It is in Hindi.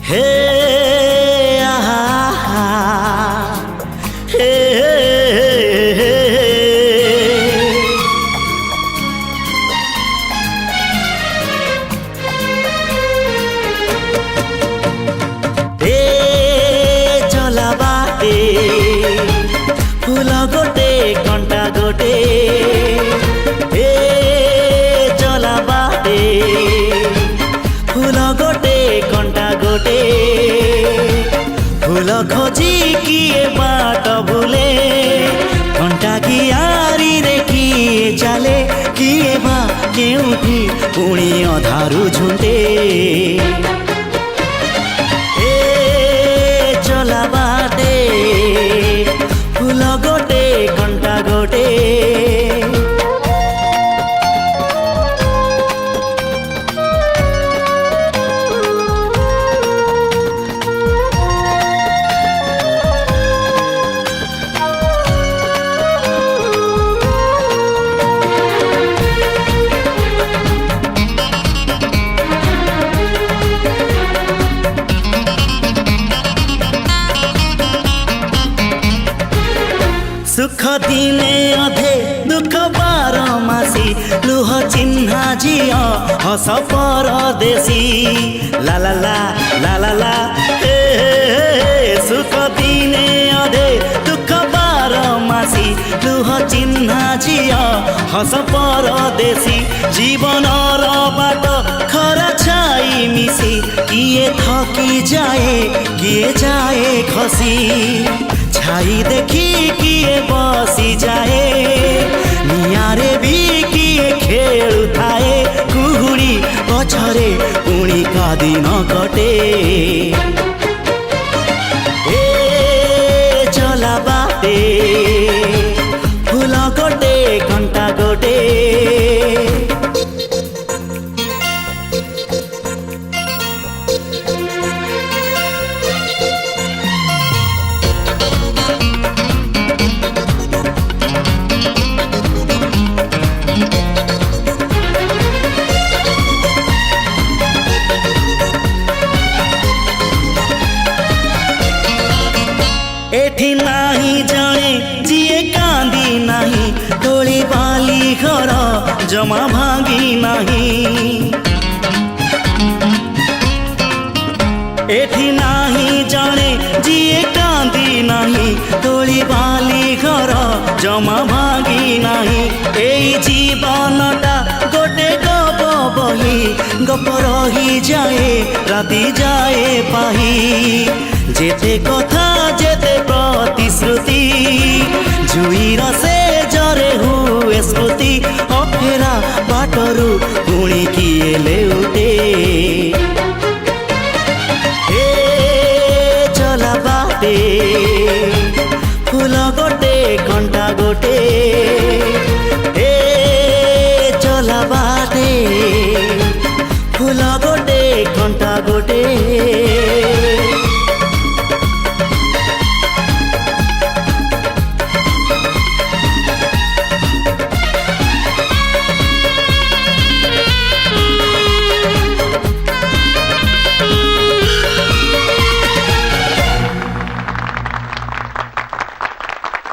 हे आहा हे चला बाटे फूल गोटे कंटा गोटे चला बाटे फूल गोटे कंटा गोटे फूल खोजी किए बाट भूले कंटा की आरी रे किए चले किए बा केउठी पुणी अधारू झुंटे चला बाटे फूल गोटे कंटा गोटे सुख दिने अधे दुख बारमासी लुह चिन्हा झियो हस परदेशी ला ला ला ला ला ला सुख दिने अधे दुख बारमासी लुह चिन्हा झियो हस परदेशी जीवन बाट खरा छाई मिसी किए थकी जाए किए जाए खसी छाई देखी किए बसी जाए नियारे भी किए खेलु थाए कुहुड़ी पछरे पुणी का दिन कटे चला बाटे फूल गोटे कंटा गोटे एठी नाही जाने जिए कांदी नहीं तोली बाली घर जमा भांगी नहीं एठी नाही जाने जिए कांदी नहीं तोली बाली घर जमा भांगी नहीं एई जीवनटा गोटे गप बही गप रही जाए राति जाए पाही जेते कथा जेते प्रतिश्रुति जुईर से जरे हुए स्मृति अफेरा बाटरू पुणी किए ले उठे।